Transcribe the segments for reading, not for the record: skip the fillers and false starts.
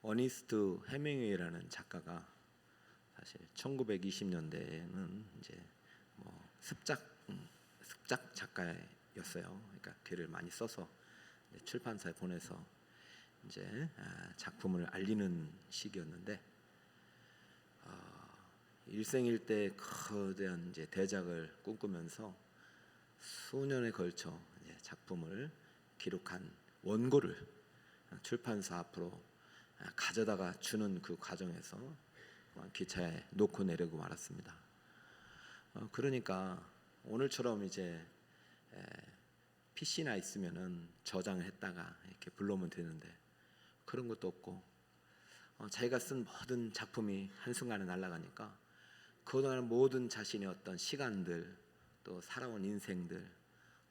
어니스트 해밍웨이라는 작가가 사실 1920년대에는 이제 습작 작가였어요. 그러니까 글을 많이 써서 출판사에 보내서 이제 작품을 알리는 시기였는데, 일생일대 거대한 이제 대작을 꿈꾸면서 수년에 걸쳐 이제 작품을 기록한 원고를 출판사 앞으로 가져다가 주는 그 과정에서 기차에 놓고 내리고 말았습니다. 그러니까 오늘처럼 이제 PC나 있으면은 저장을 했다가 이렇게 불러오면 되는데 그런 것도 없고, 자기가 쓴 모든 작품이 한순간에 날아가니까 그동안 모든 자신의 어떤 시간들, 또 살아온 인생들,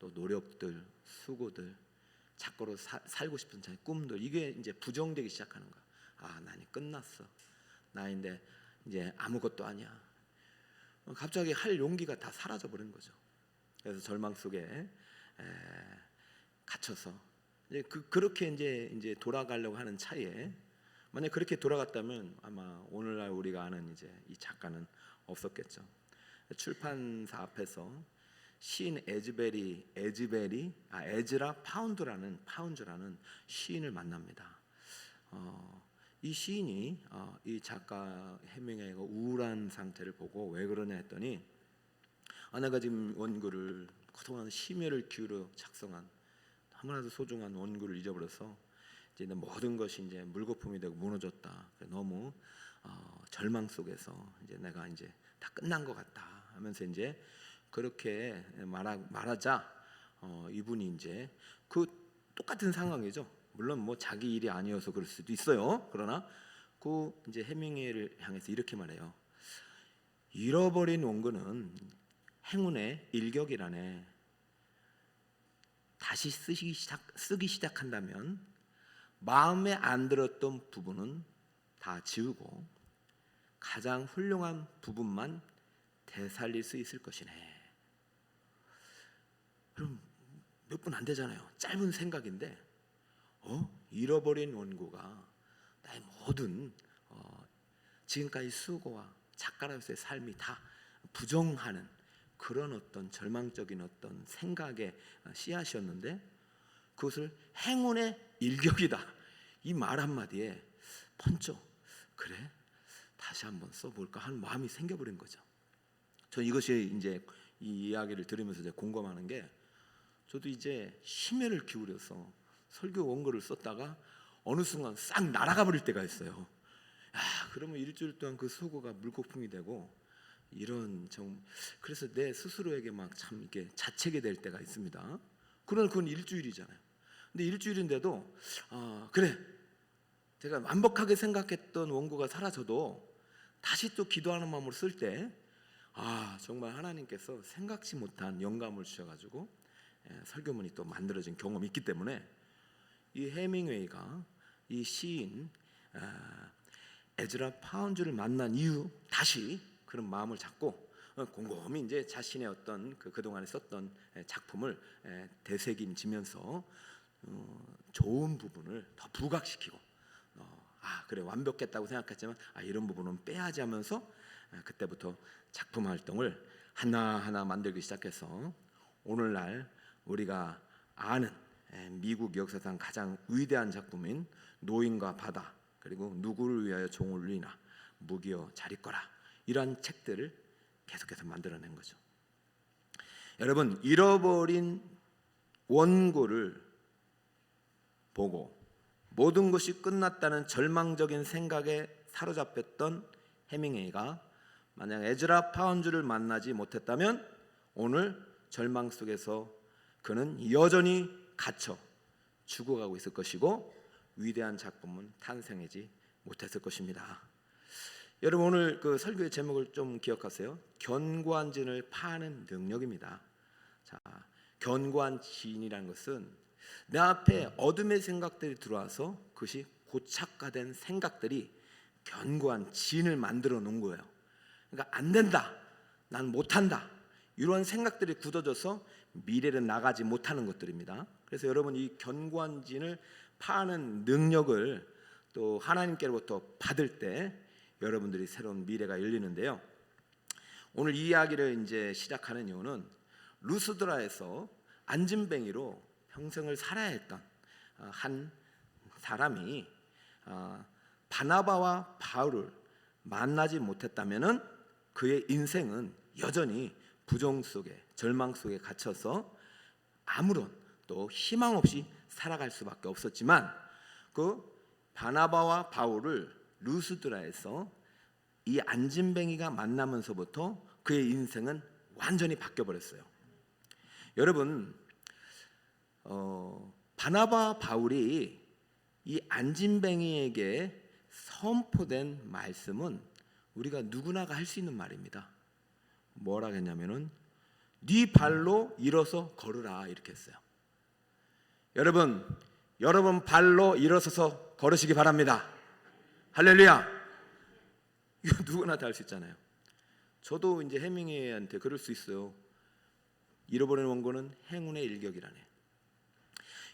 또 노력들, 수고들, 작고로 살고 싶은 자기 꿈들, 이게 이제 부정되기 시작하는 거야. 나는 끝났어. 나인데 이제 아무것도 아니야. 갑자기 할 용기가 다 사라져 버린 거죠. 그래서 절망 속에 갇혀서 이제 그렇게 이제 돌아가려고 하는 차이에, 만약 그렇게 돌아갔다면 아마 오늘날 우리가 아는 이제 이 작가는 없었겠죠. 출판사 앞에서 시인 에즈라 파운즈라는 시인을 만납니다. 이 시인이 이 작가 해밍웨이가 우울한 상태를 보고 왜 그러냐 했더니, 내가 지금 원고를 그동안 심혈을 기울여 작성한 너무나도 소중한 원고를 잊어버려서 이제 모든 것이 이제 물거품이 되고 무너졌다. 너무 절망 속에서 이제 내가 이제 다 끝난 것 같다 하면서 이제 그렇게 말하자 이분이 이제 그 똑같은 상황이죠. 물론 자기 일이 아니어서 그럴 수도 있어요. 그러나 그 이제 해밍웨이를 향해서 이렇게 말해요. 잃어버린 원고는 행운의 일격이라네. 다시 쓰기 시작한다면 마음에 안 들었던 부분은 다 지우고 가장 훌륭한 부분만 되살릴 수 있을 것이네. 그럼 몇 분 안 되잖아요. 짧은 생각인데 잃어버린 원고가 나의 모든 지금까지 수고와 작가로서의 삶이 다 부정하는 그런 어떤 절망적인 어떤 생각의 씨앗이었는데, 그것을 행운의 일격이다, 이 말 한마디에 번쩍 그래 다시 한번 써볼까 하는 마음이 생겨버린 거죠. 저 이것이 이제 이 이야기를 들으면서 이제 공감하는 게, 저도 이제 심혈을 기울여서 설교 원고를 썼다가 어느 순간 싹 날아가 버릴 때가 있어요. 그러면 일주일 동안 그 수고가 물거품이 되고 그래서 내 스스로에게 막 참 이렇게 자책이 될 때가 있습니다. 그러나 그건 일주일이잖아요. 근데 일주일인데도 그래, 제가 완벽하게 생각했던 원고가 사라져도 다시 또 기도하는 마음으로 쓸 때 정말 하나님께서 생각지 못한 영감을 주셔가지고 설교문이 또 만들어진 경험이 있기 때문에, 이 해밍웨이가 이 시인 에즈라 파운즈를 만난 이후 다시 그런 마음을 잡고 곰곰이 이제 자신의 어떤 그동안에 썼던 작품을 되새김지면서 좋은 부분을 더 부각시키고, 그래 완벽했다고 생각했지만 이런 부분은 빼야지 하면서 그때부터 작품 활동을 하나하나 만들기 시작해서 오늘날 우리가 아는 미국 역사상 가장 위대한 작품인 노인과 바다, 그리고 누구를 위하여 종을 울리나, 무기여 잘 있거라, 이러한 책들을 계속해서 만들어낸 거죠. 여러분, 잃어버린 원고를 보고 모든 것이 끝났다는 절망적인 생각에 사로잡혔던 해밍웨이가 만약 에즈라 파운즈를 만나지 못했다면 오늘 절망 속에서 그는 여전히 갇혀 죽어가고 있을 것이고 위대한 작품은 탄생하지 못했을 것입니다. 여러분, 오늘 그 설교의 제목을 좀 기억하세요. 견고한 진을 파는 능력입니다. 자, 견고한 진이라는 것은 내 앞에 어둠의 생각들이 들어와서 그것이 고착화된 생각들이 견고한 진을 만들어 놓은 거예요. 그러니까 안 된다, 난 못한다, 이런 생각들이 굳어져서 미래를 나가지 못하는 것들입니다. 그래서 여러분, 이 견고한 진을 파는 능력을 또 하나님께로부터 받을 때 여러분들이 새로운 미래가 열리는데요. 오늘 이 이야기를 이제 시작하는 이유는 루스드라에서 안진뱅이로 평생을 살아야 했던 한 사람이 바나바와 바울을 만나지 못했다면은 그의 인생은 여전히 부정 속에, 절망 속에 갇혀서 아무런 또 희망 없이 살아갈 수밖에 없었지만, 그 바나바와 바울을 루스드라에서 이 안진뱅이가 만나면서부터 그의 인생은 완전히 바뀌어 버렸어요. 여러분, 바나바 바울이 이 안진뱅이에게 선포된 말씀은 우리가 누구나가 할 수 있는 말입니다. 뭐라 했냐면은 네 발로 일어서 걸으라 이렇게 했어요. 여러분 발로 일어서서 걸으시기 바랍니다. 할렐루야. 이거 누구나 다 할 수 있잖아요. 저도 이제 해밍웨이한테 그럴 수 있어요. 잃어버린 원고는 행운의 일격이라네.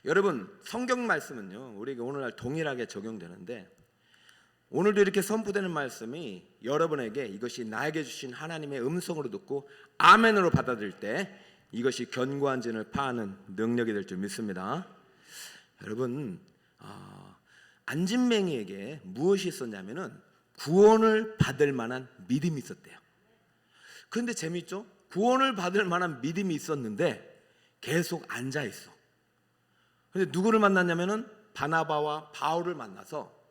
여러분, 성경 말씀은요 우리에게 오늘날 동일하게 적용되는데, 오늘도 이렇게 선포되는 말씀이 여러분에게 이것이 나에게 주신 하나님의 음성으로 듣고 아멘으로 받아들일 때 이것이 견고한 진을 파하는 능력이 될 줄 믿습니다. 여러분, 안진뱅이에게 무엇이 있었냐면은 구원을 받을 만한 믿음이 있었대요. 그런데 재미있죠? 구원을 받을 만한 믿음이 있었는데 계속 앉아 있어. 근데 누구를 만났냐면은 바나바와 바울을 만나서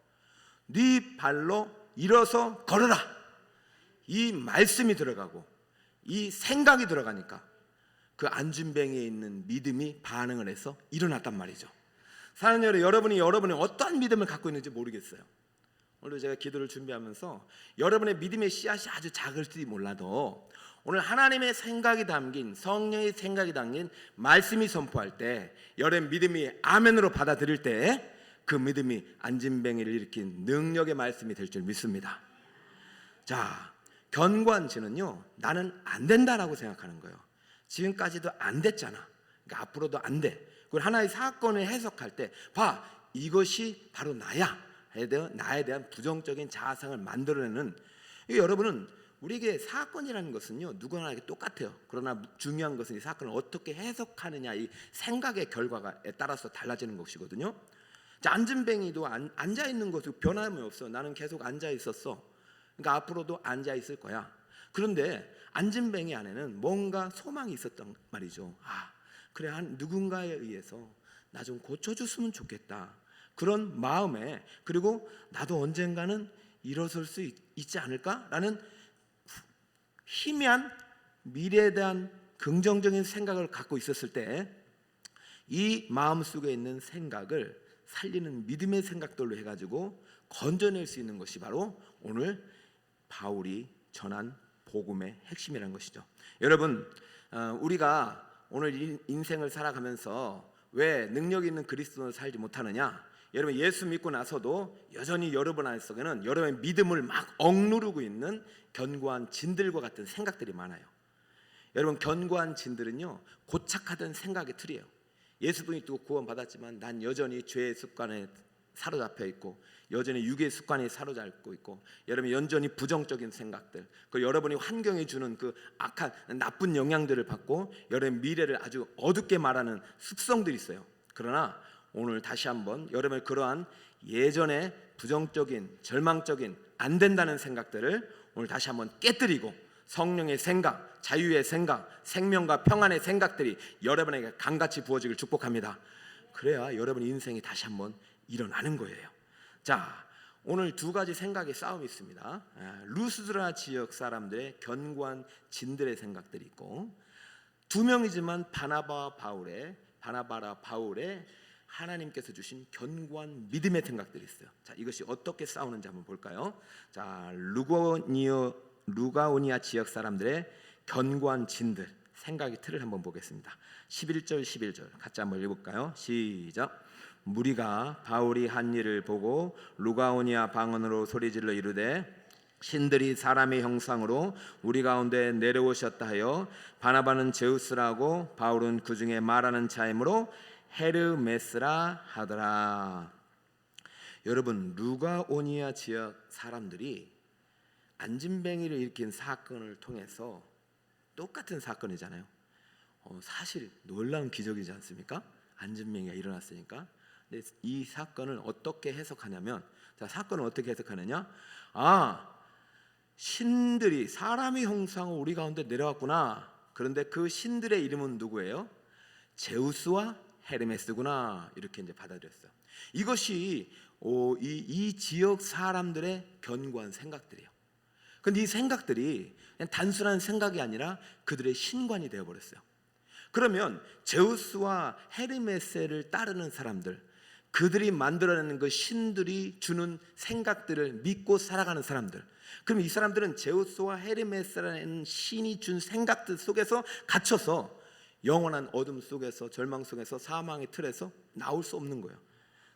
네 발로 일어서 걸어라, 이 말씀이 들어가고 이 생각이 들어가니까 그 안진뱅이에 있는 믿음이 반응을 해서 일어났단 말이죠. 사랑하는 여러분, 여러분이 어떠한 믿음을 갖고 있는지 모르겠어요. 오늘 제가 기도를 준비하면서 여러분의 믿음의 씨앗이 아주 작을지 몰라도 오늘 하나님의 생각이 담긴, 성령의 생각이 담긴 말씀이 선포할 때 여러분 믿음이 아멘으로 받아들일 때 그 믿음이 안진뱅이를 일으킨 능력의 말씀이 될 줄 믿습니다. 자, 견고한지는요, 나는 안 된다라고 생각하는 거예요. 지금까지도 안 됐잖아. 그러니까 앞으로도 안 돼. 그리고 하나의 사건을 해석할 때 봐, 이것이 바로 나에 대한 부정적인 자아상을 만들어내는, 여러분은 우리에게 사건이라는 것은요 누구나 똑같아요. 그러나 중요한 것은 이 사건을 어떻게 해석하느냐, 이 생각의 결과에 따라서 달라지는 것이거든요. 자, 안진뱅이도 앉아 있는 것도 변함이 없어. 나는 계속 앉아 있었어. 그러니까 앞으로도 앉아 있을 거야. 그런데 안진뱅이 안에는 뭔가 소망이 있었단 말이죠. 그래, 누군가에 의해서 나 좀 고쳐줬으면 좋겠다, 그런 마음에, 그리고 나도 언젠가는 일어설 수 있지 않을까라는 희미한 미래에 대한 긍정적인 생각을 갖고 있었을 때 이 마음속에 있는 생각을 살리는 믿음의 생각들로 해가지고 건져낼 수 있는 것이 바로 오늘 바울이 전한 복음의 핵심이라는 것이죠. 여러분, 우리가 오늘 인생을 살아가면서 왜 능력 있는 그리스도인으로 살지 못하느냐? 여러분, 예수 믿고 나서도 여전히 여러분 안에서는 여러분의 믿음을 막 억누르고 있는 견고한 진들과 같은 생각들이 많아요. 여러분, 견고한 진들은요 고착화된 생각의 틀이에요. 예수님이 또 구원받았지만 난 여전히 죄의 습관에 사로잡혀 있고, 여전히 육의 습관에 사로잡고 있고, 여러분 여전히 부정적인 생각들, 그 여러분이 환경에 주는 그 악한 나쁜 영향들을 받고 여러분의 미래를 아주 어둡게 말하는 습성들이 있어요. 그러나 오늘 다시 한번 여러분의 그러한 예전의 부정적인, 절망적인, 안 된다는 생각들을 오늘 다시 한번 깨뜨리고 성령의 생각, 자유의 생각, 생명과 평안의 생각들이 여러분에게 강같이 부어지길 축복합니다. 그래야 여러분 인생이 다시 한번 일어나는 거예요. 자, 오늘 두 가지 생각의 싸움이 있습니다. 루스드라 지역 사람들의 견고한 진들의 생각들이 있고, 두 명이지만 바나바와 바울의 하나님께서 주신 견고한 믿음의 생각들이 있어요. 자, 이것이 어떻게 싸우는지 한번 볼까요? 자, 루가오니아 지역 사람들의 견고한 진들, 생각의 틀을 한번 보겠습니다. 11절 11절 같이 한번 읽어볼까요? 시작. 무리가 바울이 한 일을 보고 루가오니아 방언으로 소리질러 이르되 신들이 사람의 형상으로 우리 가운데 내려오셨다 하여 바나바는 제우스라고 바울은 그 중에 말하는 자이므로 헤르메스라 하더라. 여러분, 루가오니아 지역 사람들이 안진뱅이를 일으킨 사건을 통해서 똑같은 사건이잖아요. 사실 놀라운 기적이지 않습니까? 안진뱅이가 일어났으니까. 근데 이 사건을 어떻게 해석하냐면, 자, 사건을 어떻게 해석하느냐? 신들이 사람의 형상으로 우리 가운데 내려왔구나. 그런데 그 신들의 이름은 누구예요? 제우스와 헤르메스구나. 이렇게 이제 받아들였어요. 이것이 이 지역 사람들의 견고한 생각들이에요. 근데 이 생각들이 그냥 단순한 생각이 아니라 그들의 신관이 되어버렸어요. 그러면 제우스와 헤르메스를 따르는 사람들, 그들이 만들어내는 그 신들이 주는 생각들을 믿고 살아가는 사람들, 그럼 이 사람들은 제우스와 헤르메스라는 신이 준 생각들 속에서 갇혀서 영원한 어둠 속에서, 절망 속에서, 사망의 틀에서 나올 수 없는 거예요.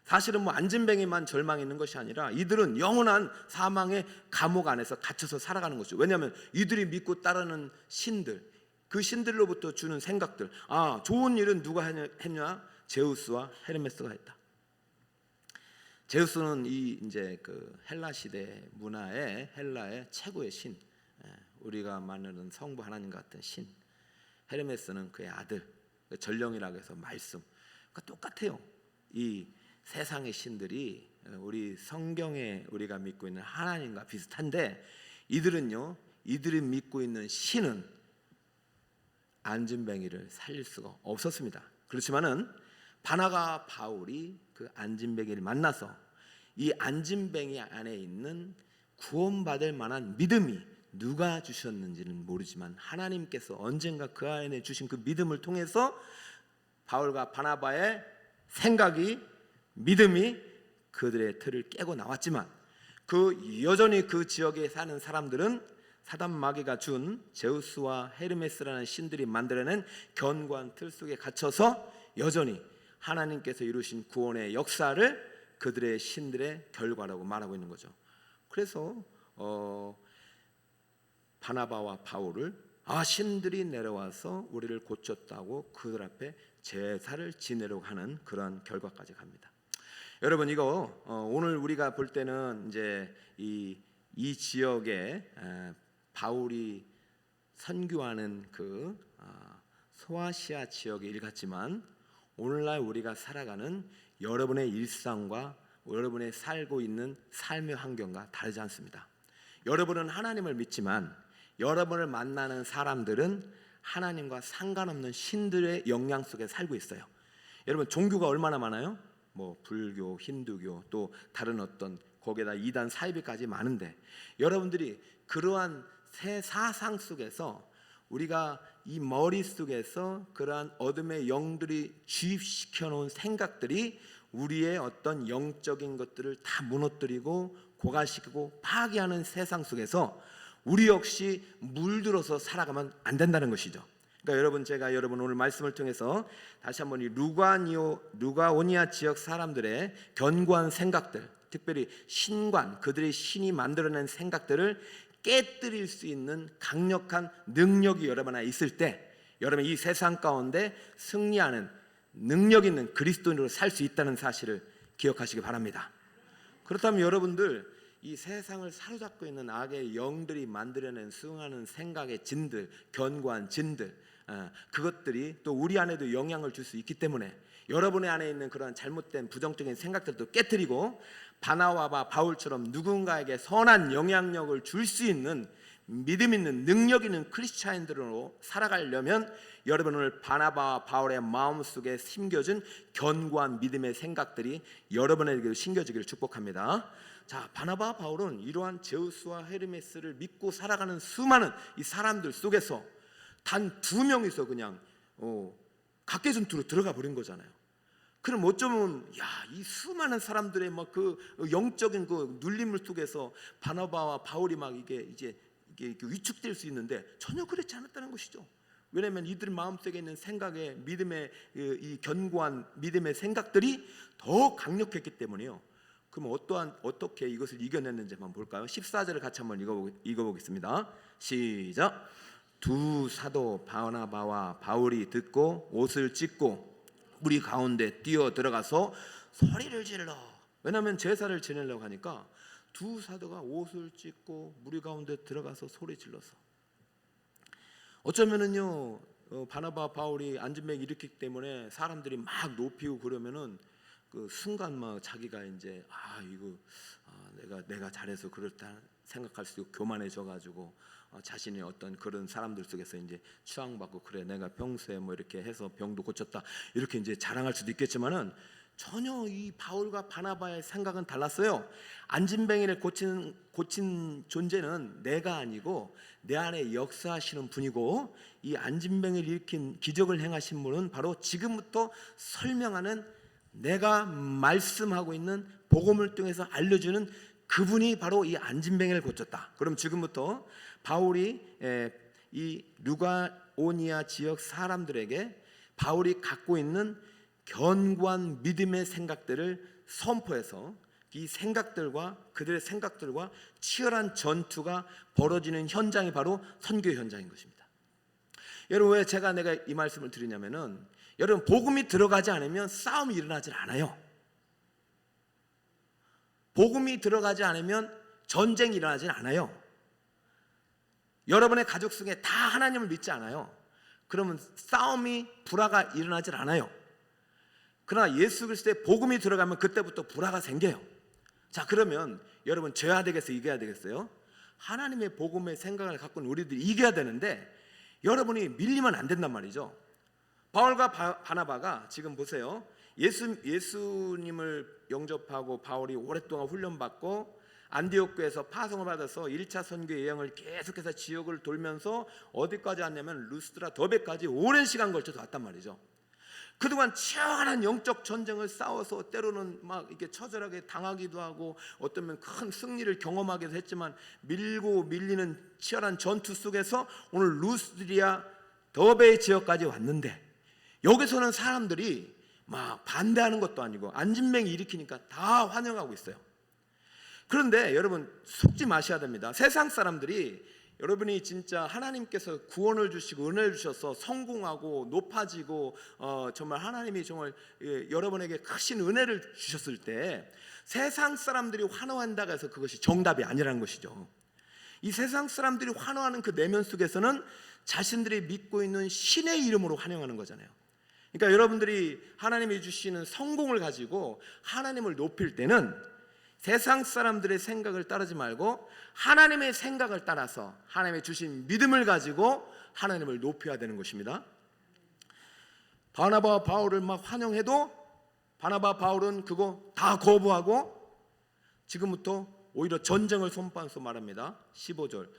사실은 안진뱅이만 절망이 있는 것이 아니라 이들은 영원한 사망의 감옥 안에서 갇혀서 살아가는 것이죠. 왜냐하면 이들이 믿고 따르는 신들, 그 신들로부터 주는 생각들, 좋은 일은 누가 했냐? 제우스와 헤르메스가 했다. 제우스는 이제 그 헬라 시대 문화의 헬라의 최고의 신, 우리가 만나는 성부 하나님 같은 신. 헤르메스는 그의 아들, 전령이라고 해서 말씀. 그러니까 똑같아요. 이 세상의 신들이 우리 성경에 우리가 믿고 있는 하나님과 비슷한데, 이들이 믿고 있는 신은 안진뱅이를 살릴 수가 없었습니다. 그렇지만은 바나가 바울이 그 안진뱅이를 만나서 이 안진뱅이 안에 있는 구원받을 만한 믿음이 누가 주셨는지는 모르지만 하나님께서 언젠가 그 안에 주신 그 믿음을 통해서 바울과 바나바의 생각이, 믿음이 그들의 틀을 깨고 나왔지만, 여전히 그 지역에 사는 사람들은 사단 마귀가 준 제우스와 헤르메스라는 신들이 만들어낸 견고한 틀 속에 갇혀서 여전히 하나님께서 이루신 구원의 역사를 그들의 신들의 결과라고 말하고 있는 거죠. 그래서 바나바와 바울을 신들이 내려와서 우리를 고쳤다고 그들 앞에 제사를 지내려고 하는 그런 결과까지 갑니다. 여러분, 이거 오늘 우리가 볼 때는 이제 이 지역에 바울이 선교하는 그 소아시아 지역의 일 같지만, 오늘날 우리가 살아가는 여러분의 일상과 여러분의 살고 있는 삶의 환경과 다르지 않습니다. 여러분은 하나님을 믿지만 여러분을 만나는 사람들은 하나님과 상관없는 신들의 영향 속에 살고 있어요. 여러분, 종교가 얼마나 많아요? 불교, 힌두교, 또 다른 어떤 거기에다 이단 사이비까지 많은데, 여러분들이 그러한 새 사상 속에서 우리가 이 머릿속에서 그러한 어둠의 영들이 주입시켜 놓은 생각들이 우리의 어떤 영적인 것들을 다 무너뜨리고 고갈시키고 파괴하는 세상 속에서 우리 역시 물들어서 살아가면 안 된다는 것이죠. 그러니까 제가 오늘 말씀을 통해서 다시 한번 이 루가오니아 지역 사람들의 견고한 생각들, 특별히 신관, 그들의 신이 만들어낸 생각들을 깨뜨릴 수 있는 강력한 능력이 여러분 안에 있을 때, 여러분 이 세상 가운데 승리하는 능력 있는 그리스도인으로 살 수 있다는 사실을 기억하시기 바랍니다. 그렇다면 여러분들, 이 세상을 사로잡고 있는 악의 영들이 만들어낸 수응하는 생각의 진들, 견고한 진들, 그것들이 또 우리 안에도 영향을 줄 수 있기 때문에 여러분의 안에 있는 그런 잘못된 부정적인 생각들도 깨뜨리고 바나바와 바울처럼 누군가에게 선한 영향력을 줄 수 있는 믿음 있는 능력 있는 크리스찬인들로 살아가려면 여러분 오늘 바나바와 바울의 마음속에 심겨진 견고한 믿음의 생각들이 여러분에게 심겨지기를 축복합니다. 자, 바나바와 바울은 이러한 제우스와 헤르메스를 믿고 살아가는 수많은 이 사람들 속에서 단 2명이서 그냥 각계전투로 들어가 버린 거잖아요. 그럼 어쩌면 이 수많은 사람들의 그 영적인 그 눌림을 속에서 바나바와 바울이 이게 위축될 수 있는데 전혀 그렇지 않았다는 것이죠. 왜냐하면 이들 마음속에 있는 생각의 믿음의 이 견고한 믿음의 생각들이 더 강력했기 때문에요. 그럼 어떻게 이것을 이겨냈는지 한번 볼까요? 14절을 같이 한번 읽어보겠습니다. 시작. 두 사도 바나바와 바울이 듣고 옷을 찢고 우리 가운데 뛰어 들어가서 소리를 질러. 왜냐하면 제사를 지내려고 하니까 두 사도가 옷을 찢고 무리 가운데 들어가서 소리 질러서, 어쩌면은요 바나바 바울이 안진뱅이 일으키기 때문에 사람들이 막 높이고 그러면은 그 순간 막 자기가 이제 내가 잘해서 그렇다 생각할 수 있고 교만해져 가지고 자신이 어떤 그런 사람들 속에서 이제 추앙받고, 그래 내가 평소에 뭐 이렇게 해서 병도 고쳤다 이렇게 이제 자랑할 수도 있겠지만은, 전혀 이 바울과 바나바의 생각은 달랐어요. 안진뱅이를 고친 존재는 내가 아니고 내 안에 역사하시는 분이고, 이 안진뱅이를 일으킨 기적을 행하신 분은 바로 지금부터 설명하는, 내가 말씀하고 있는 복음을 통해서 알려주는 그분이 바로 이 안진뱅이를 고쳤다. 그럼 지금부터 바울이 이 루가오니아 지역 사람들에게 바울이 갖고 있는 견고한 믿음의 생각들을 선포해서 이 생각들과 그들의 생각들과 치열한 전투가 벌어지는 현장이 바로 선교 현장인 것입니다. 여러분, 왜 내가 이 말씀을 드리냐면은, 여러분 복음이 들어가지 않으면 싸움이 일어나질 않아요. 복음이 들어가지 않으면 전쟁이 일어나질 않아요. 여러분의 가족 속에 다 하나님을 믿지 않아요. 그러면 싸움이 불화가 일어나질 않아요. 그러나 예수 그리스도의 복음이 들어가면 그때부터 불화가 생겨요. 자, 그러면 여러분 져야 되겠어요, 이겨야 되겠어요? 하나님의 복음의 생각을 갖고 있는 우리들이 이겨야 되는데, 여러분이 밀리면 안 된단 말이죠. 바울과 바나바가 지금 보세요. 예수님을 영접하고 바울이 오랫동안 훈련받고 안디옥 교회에서 파송을 받아서 1차 선교 여행을 계속해서 지역을 돌면서 어디까지 왔냐면 루스드라 더베까지 오랜 시간 걸쳐서 왔단 말이죠. 그동안 치열한 영적 전쟁을 싸워서 때로는 막 이렇게 처절하게 당하기도 하고 어쩌면 큰 승리를 경험하기도 했지만, 밀고 밀리는 치열한 전투 속에서 오늘 루스드리아 더베 지역까지 왔는데, 여기서는 사람들이 막 반대하는 것도 아니고 안진뱅이 일으키니까 다 환영하고 있어요. 그런데 여러분 속지 마셔야 됩니다. 세상 사람들이 여러분이 진짜 하나님께서 구원을 주시고 은혜를 주셔서 성공하고 높아지고 정말 하나님이 정말 여러분에게 크신 은혜를 주셨을 때, 세상 사람들이 환호한다고 해서 그것이 정답이 아니라는 것이죠. 이 세상 사람들이 환호하는 그 내면 속에서는 자신들이 믿고 있는 신의 이름으로 환영하는 거잖아요. 그러니까 여러분들이 하나님이 주시는 성공을 가지고 하나님을 높일 때는 세상 사람들의 생각을 따르지 말고 하나님의 생각을 따라서 하나님의 주신 믿음을 가지고 하나님을 높여야 되는 것입니다. 바나바와 바울을 막 환영해도 바나바 바울은 그거 다 거부하고 지금부터 오히려 전쟁을 선포하면서 말합니다. 15절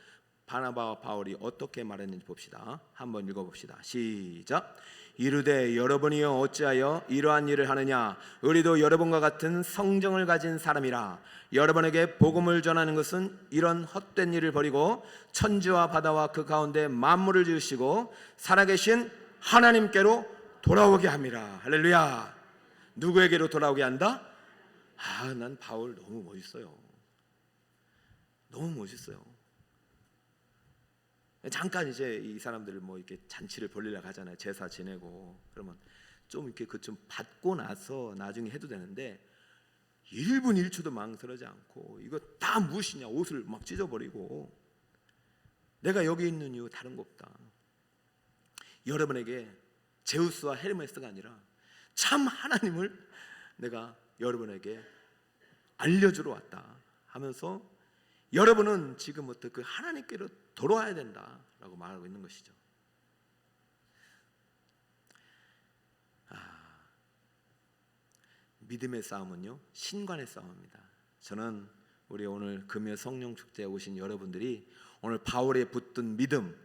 바나바와 바울이 어떻게 말했는지 봅시다. 한번 읽어봅시다. 시작. 이르되 여러분이여 어찌하여 이러한 일을 하느냐? 우리도 여러분과 같은 성정을 가진 사람이라. 여러분에게 복음을 전하는 것은 이런 헛된 일을 버리고 천지와 바다와 그 가운데 만물을 지으시고 살아계신 하나님께로 돌아오게 함이라. 할렐루야. 누구에게로 돌아오게 한다? 난 바울 너무 멋있어요. 너무 멋있어요. 잠깐 이제 이 사람들을 뭐 이렇게 잔치를 벌리려고 하잖아요. 제사 지내고 그러면 좀 이렇게 좀 받고 나서 나중에 해도 되는데 1분 1초도 망설이지 않고 이거 다 무엇이냐 옷을 막 찢어버리고, 내가 여기 있는 이유 다른 거 없다. 여러분에게 제우스와 헤르메스가 아니라 참 하나님을 내가 여러분에게 알려주러 왔다 하면서 여러분은 지금부터 그 하나님께로 돌아와야 된다라고 말하고 있는 것이죠. 믿음의 싸움은요 신관의 싸움입니다. 저는 우리 오늘 금요 성령 축제에 오신 여러분들이 오늘 바울에 붙든 믿음,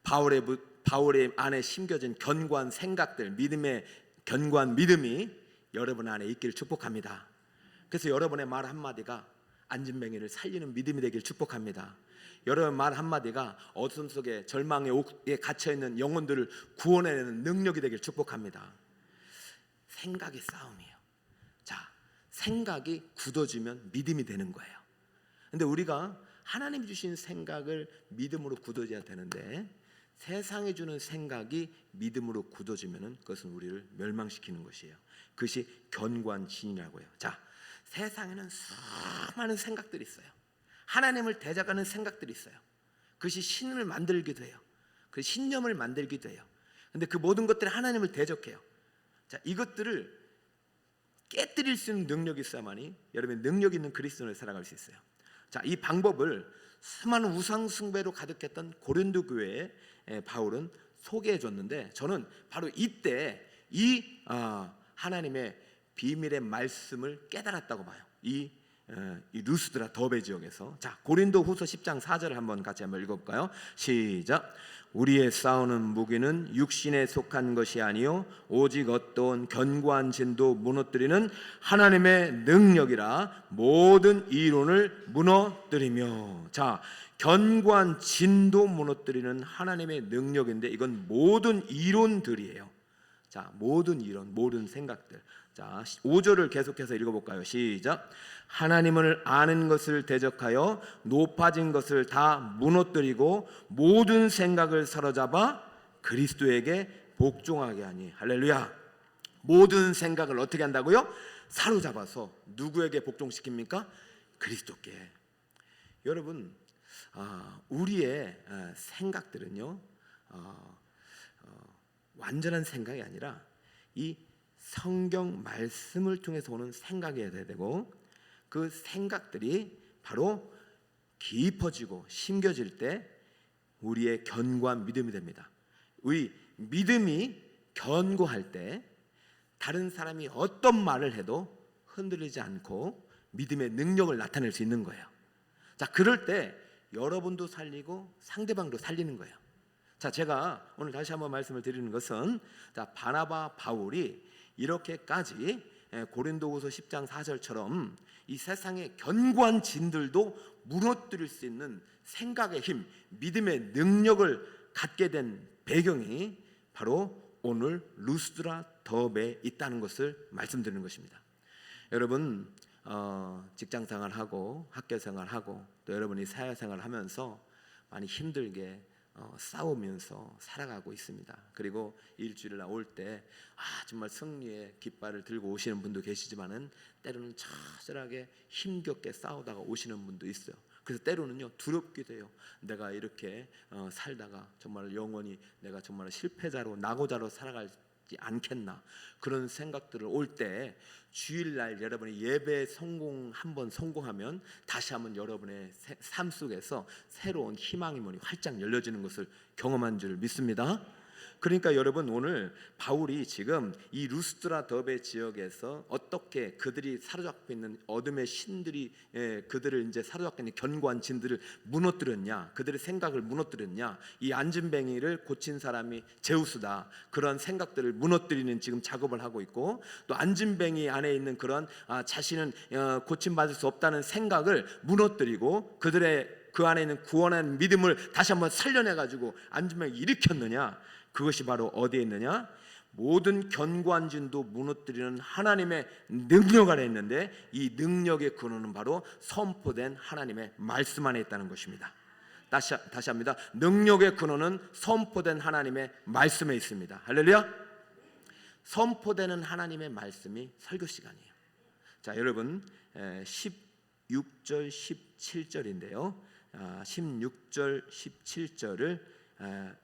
바울의 안에 심겨진 견고한 생각들, 믿음의 견고한 믿음이 여러분 안에 있기를 축복합니다. 그래서 여러분의 말 한마디가 안진뱅이를 살리는 믿음이 되길 축복합니다. 여러분 말 한마디가 어둠 속에 절망에 갇혀있는 영혼들을 구원해내는 능력이 되길 축복합니다. 생각이 싸움이에요. 자, 생각이 굳어지면 믿음이 되는 거예요. 근데 우리가 하나님이 주신 생각을 믿음으로 굳어져야 되는데, 세상이 주는 생각이 믿음으로 굳어지면 그것은 우리를 멸망시키는 것이에요. 그것이 견고한 진이라고요. 자, 세상에는 수많은 생각들이 있어요. 하나님을 대적하는 생각들이 있어요. 그것이 신을 만들기도 해요. 그 신념을 만들기도 해요. 근데 그 모든 것들이 하나님을 대적해요. 자, 이것들을 깨뜨릴 수 있는 능력이 있어야만이 여러분이 능력 있는 그리스도인을 살아갈 수 있어요. 자, 이 방법을 수많은 우상 숭배로 가득했던 고린도 교회에 바울은 소개해 줬는데, 저는 바로 이때 이 하나님의 비밀의 말씀을 깨달았다고 봐요. 이 루스드라 더베 지역에서. 자, 고린도후서 10장 4절을 한번 같이 한번 읽어볼까요? 시작. 우리의 싸우는 무기는 육신에 속한 것이 아니요 오직 어떤 견고한 진도 무너뜨리는 하나님의 능력이라 모든 이론을 무너뜨리며. 자, 견고한 진도 무너뜨리는 하나님의 능력인데 이건 모든 이론들이에요. 자, 모든 이론, 모든 생각들. 자, 5절을 계속해서 읽어볼까요? 시작. 하나님을 아는 것을 대적하여 높아진 것을 다 무너뜨리고 모든 생각을 사로잡아 그리스도에게 복종하게 하니. 할렐루야. 모든 생각을 어떻게 한다고요? 사로잡아서 누구에게 복종시킵니까? 그리스도께. 여러분, 우리의 생각들은요 완전한 생각이 아니라 이 성경 말씀을 통해서 오는 생각이어야 되고, 그 생각들이 바로 깊어지고 심겨질 때 우리의 견고한 믿음이 됩니다. 우리 믿음이 견고할 때 다른 사람이 어떤 말을 해도 흔들리지 않고 믿음의 능력을 나타낼 수 있는 거예요. 자, 그럴 때 여러분도 살리고 상대방도 살리는 거예요. 자, 제가 오늘 다시 한번 말씀을 드리는 것은, 자, 바나바 바울이 이렇게까지 고린도후서 10장 4절처럼 이 세상의 견고한 진들도 무너뜨릴 수 있는 생각의 힘, 믿음의 능력을 갖게 된 배경이 바로 오늘 루스드라 더베에 있다는 것을 말씀드리는 것입니다. 여러분, 직장생활하고 학교생활하고 또 여러분이 사회생활하면서 많이 힘들게 싸우면서 살아가고 있습니다. 그리고 일주일에 올 때 정말 승리의 깃발을 들고 오시는 분도 계시지만은 때로는 처절하게 힘겹게 싸우다가 오시는 분도 있어요. 그래서 때로는요 두렵기도 해요. 내가 이렇게 살다가 정말 영원히 내가 정말 실패자로 낙오자로 살아갈지 않겠나, 그런 생각들을 올 때 주일날 여러분이 예배 한번 성공하면 다시 한번 여러분의 삶 속에서 새로운 희망의 문이 활짝 열려지는 것을 경험한 줄 믿습니다. 그러니까 여러분, 오늘 바울이 지금 이 루스드라 더베 지역에서 어떻게 그들이 사로잡고 있는 어둠의 신들이 그들을 이제 사로잡고 있는 견고한 진들을 무너뜨렸냐, 그들의 생각을 무너뜨렸냐, 이 안진뱅이를 고친 사람이 제우스다, 그런 생각들을 무너뜨리는 지금 작업을 하고 있고, 또 안진뱅이 안에 있는 그런 자신은 고침받을 수 없다는 생각을 무너뜨리고 그들의 그 안에 있는 구원한 믿음을 다시 한번 살려내가지고 안진뱅이 일으켰느냐, 그것이 바로 어디에 있느냐? 모든 견고한 진도 무너뜨리는 하나님의 능력 안에 있는데, 이 능력의 근원은 바로 선포된 하나님의 말씀 안에 있다는 것입니다. 다시 합니다. 능력의 근원은 선포된 하나님의 말씀에 있습니다. 할렐루야. 선포되는 하나님의 말씀이 설교 시간이에요. 자, 여러분, 16절 17절인데요 16절 17절을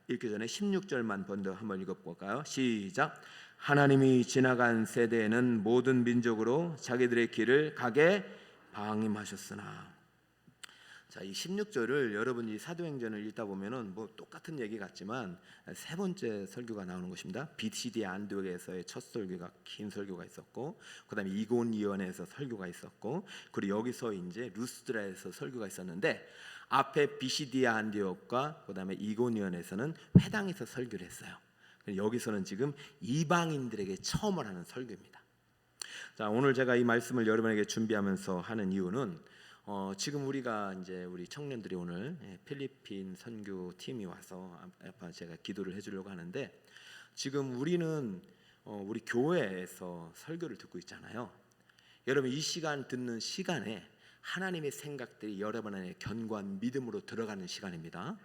읽기 전에 16절만 먼저 한번 읽어볼까요? 시작. 하나님이 지나간 세대에는 모든 민족으로 자기들의 길을 가게 방임하셨으나. 자, 이 16절을 여러분이 사도행전을 읽다 보면은 뭐 똑같은 얘기 같지만 세 번째 설교가 나오는 것입니다. BCD 안디옥에서의 첫 설교가 긴 설교가 있었고, 그다음에 이고니온에서 설교가 있었고, 그리고 여기서 이제 루스드라에서 설교가 있었는데, 앞에 BCD 안디옥과 그다음에 이고니온에서는 회당에서 설교를 했어요. 여기서는 지금 이방인들에게 처음을 하는 설교입니다. 자, 오늘 제가 이 말씀을 여러분에게 준비하면서 하는 이유는 지금 우리가 이제 우리 청년들이 오늘 필리핀 선교 팀이 와서 제가 기도를 해주려고 하는데, 지금 우리는 우리 교회에서 설교를 듣고 있잖아요. 여러분, 이 시간 듣는 시간에 하나님의 생각들이 여러분 안에 견고한 믿음으로 들어가는 시간입니다.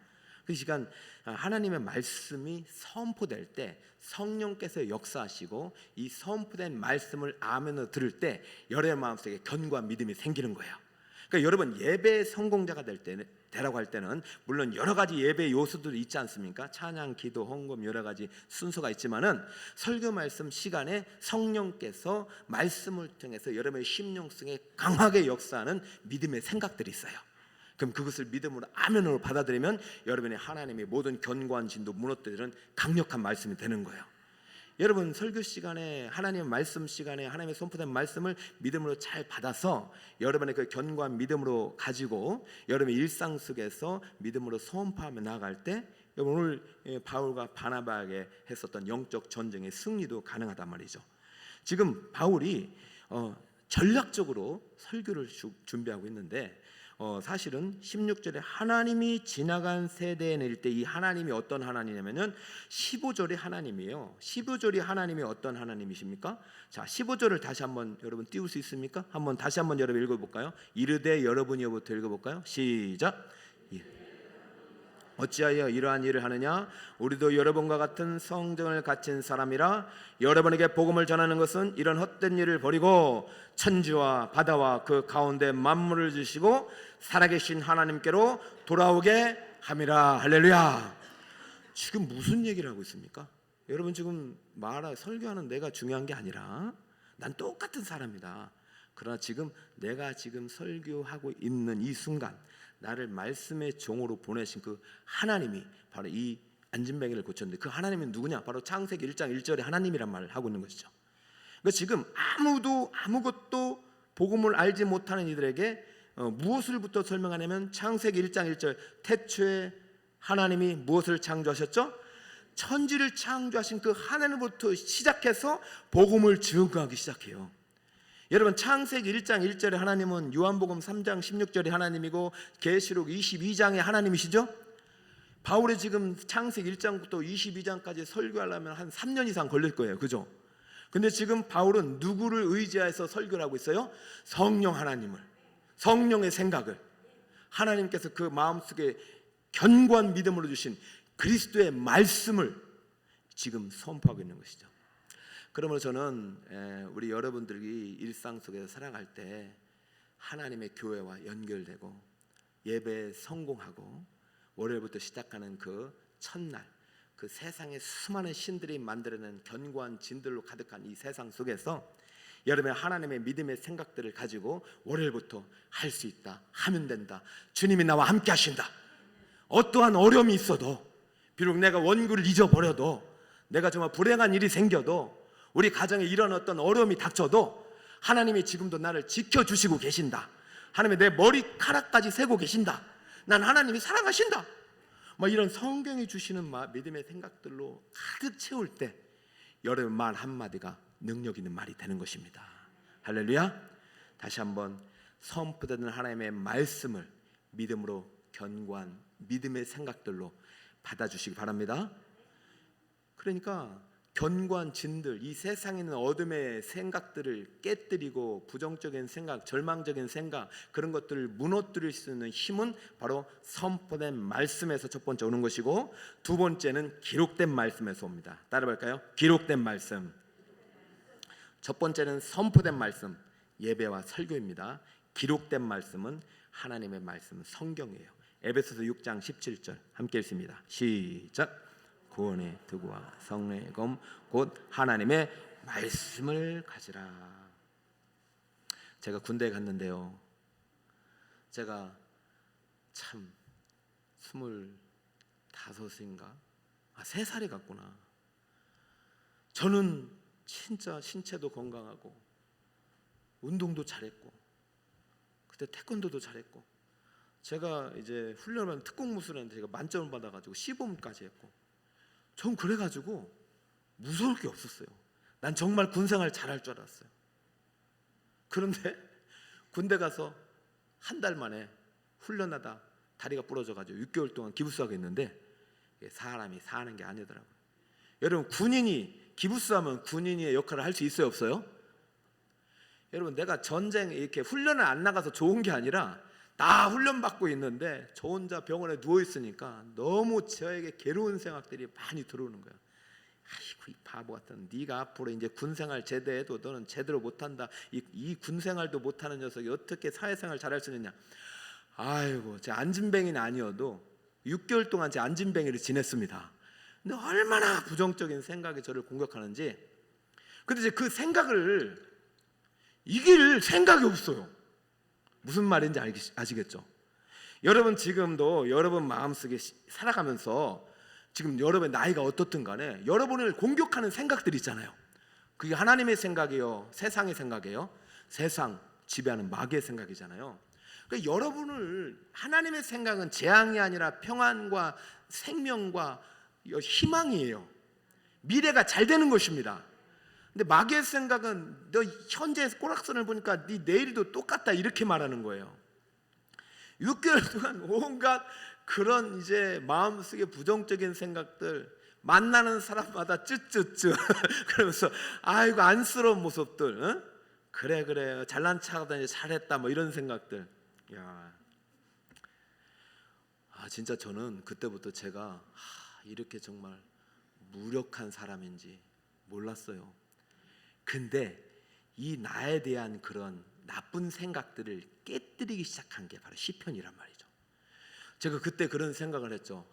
그 시간 하나님의 말씀이 선포될 때 성령께서 역사하시고 이 선포된 말씀을 아멘으로 들을 때 여러분의 마음속에 견고한 믿음이 생기는 거예요. 그러니까 여러분 예배의 성공자가 되라고 할 때는 물론 여러 가지 예배 요소들이 있지 않습니까? 찬양, 기도, 헌금 여러 가지 순서가 있지만은 설교 말씀 시간에 성령께서 말씀을 통해서 여러분의 심령성에 강하게 역사하는 믿음의 생각들이 있어요. 그럼 그것을 믿음으로 아멘으로 받아들이면 여러분의 하나님의 모든 견고한 진도 무너뜨리는 강력한 말씀이 되는 거예요. 여러분 설교 시간에 하나님의 말씀 시간에 하나님의 선포된 말씀을 믿음으로 잘 받아서 여러분의 그 견고한 믿음으로 가지고 여러분의 일상 속에서 믿음으로 선포하며 나아갈 때 오늘 바울과 바나바에게 했었던 영적 전쟁의 승리도 가능하단 말이죠. 지금 바울이 전략적으로 설교를 준비하고 있는데 사실은 16절에 하나님이 지나간 세대에 내릴 때 이 하나님이 어떤 하나님이냐면은 15절이 하나님이에요. 15절이 하나님이 어떤 하나님이십니까? 자, 15절을 다시 한번 여러분 띄울 수 있습니까? 다시 한번 여러분 읽어볼까요? 이르되 여러분이여부터 읽어볼까요? 시작. 어찌하여 이러한 일을 하느냐? 우리도 여러분과 같은 성정을 갖춘 사람이라 여러분에게 복음을 전하는 것은 이런 헛된 일을 버리고 천지와 바다와 그 가운데 만물을 주시고 살아계신 하나님께로 돌아오게 함이라. 할렐루야. 지금 무슨 얘기를 하고 있습니까? 여러분 지금 설교하는 내가 중요한 게 아니라 난 똑같은 사람이다. 그러나 지금 내가 지금 설교하고 있는 이 순간 나를 말씀의 종으로 보내신 그 하나님이 바로 이 안진뱅이를 고쳤는데 그 하나님은 누구냐? 바로 창세기 1장 1절에 하나님이란 말을 하고 있는 것이죠. 그러니까 지금 아무것도 복음을 알지 못하는 이들에게 무엇을부터 설명하냐면 창세기 1장 1절 태초에 하나님이 무엇을 창조하셨죠? 천지를 창조하신 그 하나님부터 시작해서 복음을 증거하기 시작해요. 여러분 창세기 1장 1절에 하나님은 요한복음 3장 16절에 하나님이고 계시록 22장에 하나님이시죠. 바울이 지금 창세기 1장부터 22장까지 설교하려면 한 3년 이상 걸릴 거예요. 그죠? 근데 지금 바울은 누구를 의지해서 설교를 하고 있어요? 성령 하나님을, 성령의 생각을, 하나님께서 그 마음속에 견고한 믿음으로 주신 그리스도의 말씀을 지금 선포하고 있는 것이죠. 그러므로 저는 우리 여러분들이 일상 속에서 살아갈 때 하나님의 교회와 연결되고 예배에 성공하고 월요일부터 시작하는 그 첫날 그 세상의 수많은 신들이 만들어낸 견고한 진들로 가득한 이 세상 속에서 여러분의 하나님의 믿음의 생각들을 가지고 월요일부터 할 수 있다, 하면 된다, 주님이 나와 함께 하신다. 어떠한 어려움이 있어도 비록 내가 원구를 잊어버려도 내가 정말 불행한 일이 생겨도 우리 가정에 이런 어떤 어려움이 닥쳐도 하나님이 지금도 나를 지켜주시고 계신다. 하나님이 내 머리카락까지 세고 계신다. 난 하나님이 사랑하신다. 이런 성경이 주시는 믿음의 생각들로 가득 채울 때 여러분 말 한마디가 능력 있는 말이 되는 것입니다. 할렐루야. 다시 한번 선포되는 하나님의 말씀을 믿음으로 견고한 믿음의 생각들로 받아주시기 바랍니다. 그러니까 견고한 진들, 이 세상에 있는 어둠의 생각들을 깨뜨리고 부정적인 생각, 절망적인 생각 그런 것들을 무너뜨릴 수 있는 힘은 바로 선포된 말씀에서 첫 번째 오는 것이고 두 번째는 기록된 말씀에서 옵니다. 따라볼까요? 기록된 말씀. 첫 번째는 선포된 말씀, 예배와 설교입니다. 기록된 말씀은 하나님의 말씀, 성경이에요. 에베소서 6장 17절 함께 읽습니다. 시작. 구원의 도구와 성령의 검 곧 하나님의 말씀을 가지라. 제가 군대에 갔는데요, 제가 참 25인가 3살이 갔구나. 저는 진짜 신체도 건강하고 운동도 잘했고 그때 태권도도 잘했고 제가 이제 훈련하면 특공무술했는데 제가 만점을 받아가지고 시범까지 했고 전 그래가지고 무서울 게 없었어요. 난 정말 군생활 잘할 줄 알았어요. 그런데 군대 가서 한 달 만에 훈련하다 다리가 부러져가지고 6개월 동안 기부스하고 있는데 사람이 사는 게 아니더라고요. 여러분 군인이 기부스하면 군인의 역할을 할 수 있어요, 없어요? 여러분 내가 전쟁 이렇게 훈련을 안 나가서 좋은 게 아니라 다 훈련받고 있는데 저 혼자 병원에 누워 있으니까 너무 저에게 괴로운 생각들이 많이 들어오는 거예요. 아이고 이 바보 같은, 네가 앞으로 이제 군생활 제대해도 너는 제대로 못한다. 이 군생활도 못하는 녀석이 어떻게 사회생활 잘할 수 있느냐. 아이고 제 안진뱅이는 아니어도 6개월 동안 제 안진뱅이를 지냈습니다. 근데 얼마나 부정적인 생각이 저를 공격하는지. 근데 이제 그 생각을 이길 생각이 없어요. 무슨 말인지 아시겠죠? 여러분 지금도 여러분 마음속에 살아가면서 지금 여러분의 나이가 어떻든 간에 여러분을 공격하는 생각들이 있잖아요. 그게 하나님의 생각이에요? 세상의 생각이에요? 세상 지배하는 마귀의 생각이잖아요. 그러니까 여러분을, 하나님의 생각은 재앙이 아니라 평안과 생명과 희망이에요. 미래가 잘 되는 것입니다. 근데 마귀의 생각은 너 현재 꼬락선을 보니까 네 내일도 똑같다 이렇게 말하는 거예요. 6개월 동안 온갖 그런 이제 마음속에 부정적인 생각들, 만나는 사람마다 쯧쯧쯧 그러면서 아이고 안쓰러운 모습들, 응? 그래 잘난 척하다 이제 잘했다 뭐 이런 생각들. 야, 진짜 저는 그때부터 제가 이렇게 정말 무력한 사람인지 몰랐어요. 근데 이 나에 대한 그런 나쁜 생각들을 깨뜨리기 시작한 게 바로 시편이란 말이죠. 제가 그때 그런 생각을 했죠.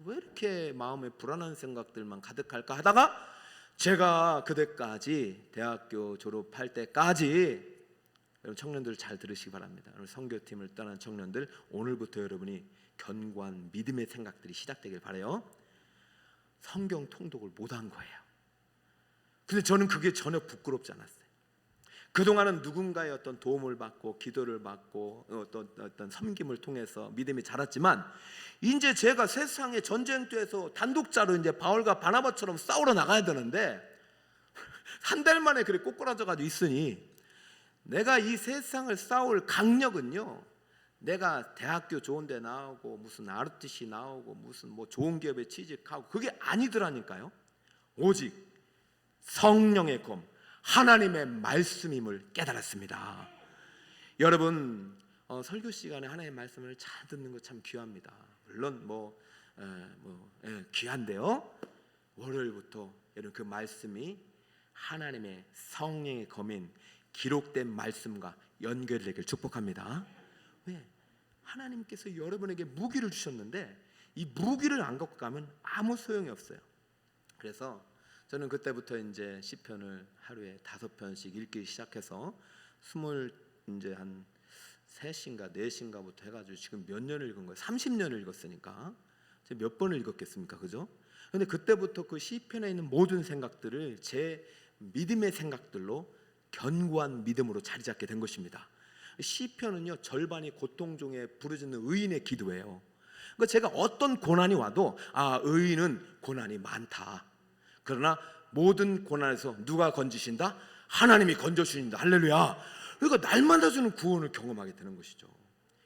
왜 이렇게 마음에 불안한 생각들만 가득할까 하다가, 제가 그때까지 대학교 졸업할 때까지, 여러분 청년들 잘 들으시기 바랍니다. 오늘 선교팀을 떠난 청년들, 오늘부터 여러분이 견고한 믿음의 생각들이 시작되길 바라요. 성경 통독을 못한 거예요. 근데 저는 그게 전혀 부끄럽지 않았어요. 그동안은 누군가의 어떤 도움을 받고 기도를 받고 어떤 섬김을 통해서 믿음이 자랐지만, 이제 제가 세상의 전쟁터에서 단독자로 이제 바울과 바나바처럼 싸우러 나가야 되는데 한 달 만에 그래 꼬꾸라져 가지고 있으니, 내가 이 세상을 싸울 강력은요, 내가 대학교 좋은 데 나오고 무슨 ROTC 나오고 무슨 뭐 좋은 기업에 취직하고 그게 아니더라니까요. 오직 성령의 검, 하나님의 말씀임을 깨달았습니다. 여러분 설교 시간에 하나님의 말씀을 잘 듣는 거 참 귀합니다. 물론 귀한데요, 월요일부터 여러분 그 말씀이 하나님의 성령의 검인 기록된 말씀과 연결되길 축복합니다. 왜? 하나님께서 여러분에게 무기를 주셨는데 이 무기를 안 갖고 가면 아무 소용이 없어요. 그래서 저는 그때부터 이제 시편을 하루에 5편씩 읽기 시작해서 이제 한 3시인가 4시인가부터 해가지고 지금 몇 년을 읽은 거예요. 30년을 읽었으니까 제가 몇 번을 읽었겠습니까, 그죠? 근데 그때부터 그 시편에 있는 모든 생각들을 제 믿음의 생각들로 견고한 믿음으로 자리 잡게 된 것입니다. 시편은요, 절반이 고통 중에 부르짖는 의인의 기도예요. 그러니까 제가 어떤 고난이 와도 의인은 고난이 많다. 그러나 모든 고난에서 누가 건지신다? 하나님이 건져주신다. 할렐루야. 그러니까 날마다 주는 구원을 경험하게 되는 것이죠.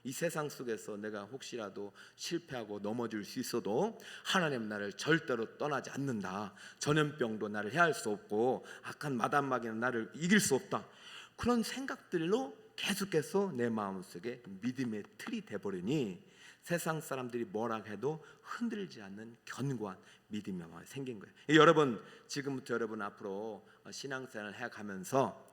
이 세상 속에서 내가 혹시라도 실패하고 넘어질 수 있어도 하나님 나를 절대로 떠나지 않는다. 전염병도 나를 해할 수 없고 악한 마담마귀는 나를 이길 수 없다. 그런 생각들로 계속해서 내 마음속에 믿음의 틀이 돼버리니 세상 사람들이 뭐라 해도 흔들지 않는 견고한 믿음이 생긴 거예요. 여러분 지금부터 여러분 앞으로 신앙생활을 해가면서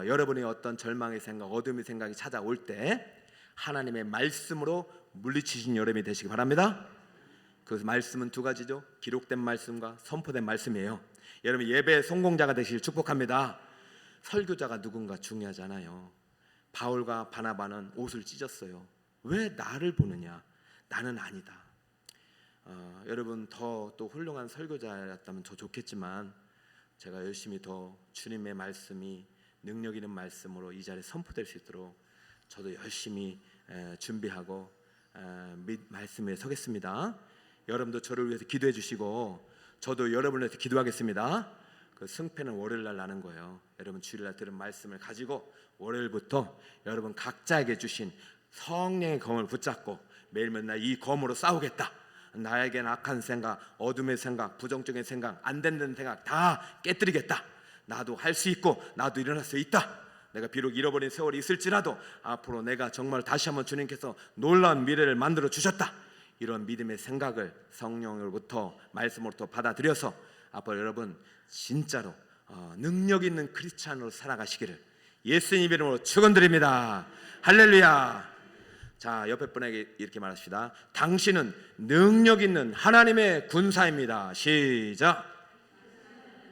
여러분의 어떤 절망의 생각, 어둠의 생각이 찾아올 때 하나님의 말씀으로 물리치신 여러분이 되시기 바랍니다. 그 말씀은 2가지죠. 기록된 말씀과 선포된 말씀이에요. 여러분 예배 성공자가 되시길 축복합니다. 설교자가 누군가 중요하잖아요. 바울과 바나바는 옷을 찢었어요. 왜 나를 보느냐? 나는 아니다. 여러분 더 또 훌륭한 설교자였다면 더 좋겠지만, 제가 열심히 더 주님의 말씀이 능력 있는 말씀으로 이 자리에 선포될 수 있도록 저도 열심히 준비하고 말씀 위에 서겠습니다. 여러분도 저를 위해서 기도해 주시고 저도 여러분을 위해서 기도하겠습니다. 그 승패는 월요일날 나는 거예요. 여러분 주일날 들은 말씀을 가지고 월요일부터 여러분 각자에게 주신 성령의 검을 붙잡고 매일매일 이 검으로 싸우겠다. 나에겐 악한 생각, 어둠의 생각, 부정적인 생각, 안 되는 생각 다 깨뜨리겠다. 나도 할 수 있고 나도 일어날 수 있다. 내가 비록 잃어버린 세월이 있을지라도 앞으로 내가 정말 다시 한번 주님께서 놀라운 미래를 만들어 주셨다, 이런 믿음의 생각을 성령으로부터, 말씀으로부터 받아들여서 앞으로 여러분 진짜로 능력 있는 크리스찬으로 살아가시기를 예수님 이름으로 축원드립니다. 할렐루야. 자, 옆에 분에게 이렇게 말합시다. 당신은 능력 있는 하나님의 군사입니다. 시작.